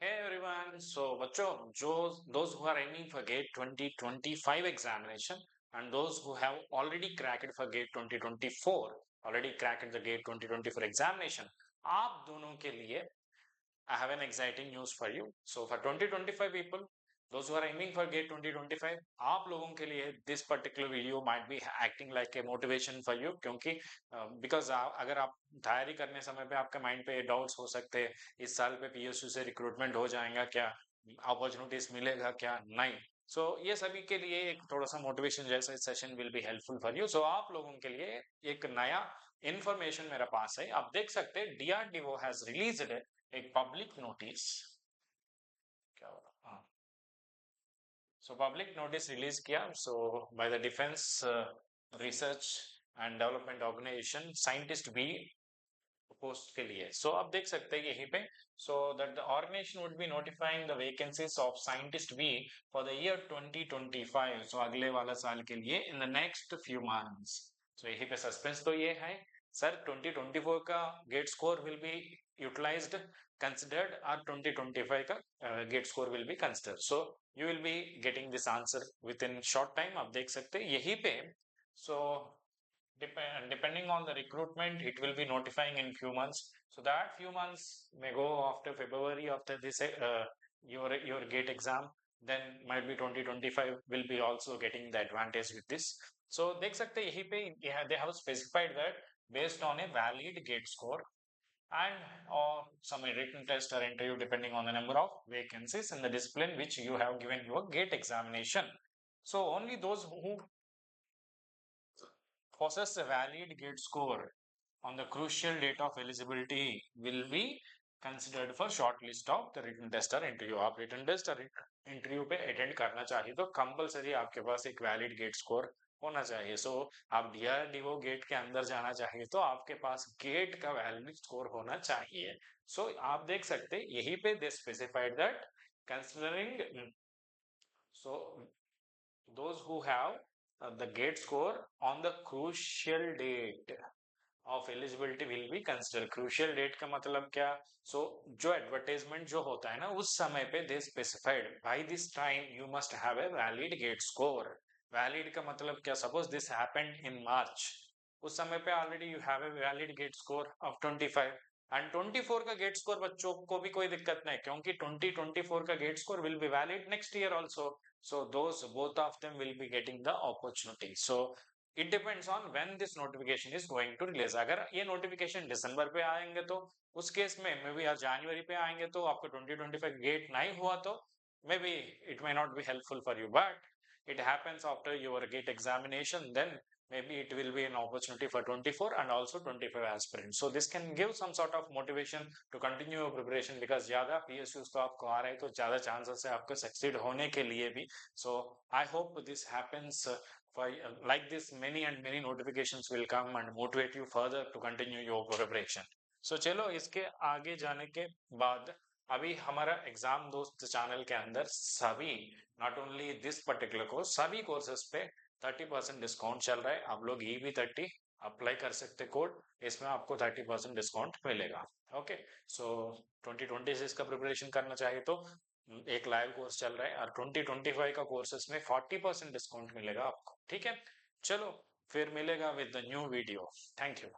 Hey everyone, so बच्चों जो those who are aiming for GATE 2025 examination and those who have already cracked for GATE 2024, already cracked the GATE 2024 examination, आप दोनों के लिए I have an exciting news for you. So for 2025 people, those who are aiming for GATE 2025, आप लोगों के लिए this particular video might be acting like a motivation for you क्योंकि because अगर आप तैयारी करने समय पे आपके माइंड पे डाउट्स हो सकते हैं इस साल पे पीएसयू से रिक्रूटमेंट हो जाएगा क्या, अपॉर्चुनिटीज मिलेगा क्या नहीं. सो ये सभी के लिए एक थोड़ा सा मोटिवेशन जैसा session will be helpful for you. So आप लोगों के लिए एक नया इंफॉर्मेशन मेरे पास है. आप देख सकते हैं डीआरडीओ हैज रिलीज्ड एक पब्लिक नोटिस. क्या हो रहा, हाँ, सो पब्लिक नोटिस रिलीज किया so by the defence research and development organisation scientist B post के लिए. सो आप देख सकते हैं यहीं पे so that the organisation would be notifying the vacancies of scientist B for the year 2025. So अगले वाला साल के लिए in the next few months. So यहीं पे सस्पेंस तो ये है सर 2024 का GATE score will be utilised considered और 2025 का GATE score will be considered. So you will be getting this answer within short time. आप देख सकते हैं यहीं पे. so depending on the recruitment, it will be notifying in few months. So that few months may go after February, after this your gate exam. Then might be 2025 will be also getting the advantage with this. So देख सकते हैं यहीं पे they have specified that based on a valid gate score and or some written test or interview depending on the number of vacancies in the discipline which you have given your gate examination. So only those who possess a valid gate score on the crucial date of eligibility will be considered for shortlist of the written test or interview. आप written test और interview पे attend करना चाहिए तो compulsory आपके पास एक valid gate score होना चाहिए. So आप DRDO gate के अंदर जाना चाहिए तो आपके पास gate का valid score होना चाहिए. So आप देख सकते यहीं पे they specified that considering so those who have the gate score on the crucial date of eligibility will be consider. Crucial date का मतलब क्या? सो जो एडवर्टाइजमेंट जो होता है ना उस समय पे they specified by this time you must have a valid GATE score. Valid का मतलब क्या? Suppose this happened in March, उस समय पे already you have a valid GATE score of 25 and 24 का गेट स्कोर बच्चों को भी कोई दिक्कत नहीं क्योंकि 2024 का GATE score will be valid next year also. So those both of them will be getting the opportunity. So it depends on when this notification is going to release. अगर ये notification दिसंबर पे आएंगे तो उस केस में may be जनवरी पे आएंगे तो आपको 2025 गेट नहीं हुआ तो may be it may not be helpful for you, but it happens after your gate examination, then maybe it will be an opportunity for 24 and also 25 aspirants. So this can give some sort of motivation to continue your preparation because ज्यादा PSUs तो आपको आ रहे हैं तो ज्यादा chances है आपको succeed होने के लिए भी. So I hope this happens for like this many and many notifications will come and motivate you further to continue your preparation. So चलो इसके आगे जाने के बाद अभी हमारा एग्जाम दोस्त चैनल के अंदर सभी not only this particular course सभी कोर्सेज पे 30% डिस्काउंट चल रहा है. आप लोग EB30 अप्लाई कर सकते कोड, इसमें आपको 30% डिस्काउंट मिलेगा. ओके, सो 2026 का प्रिपरेशन करना चाहिए तो एक लाइव कोर्स चल रहा है और 2025 का कोर्सेस में 40% डिस्काउंट मिलेगा आपको. ठीक है, चलो फिर मिलेगा with the new video. Thank you.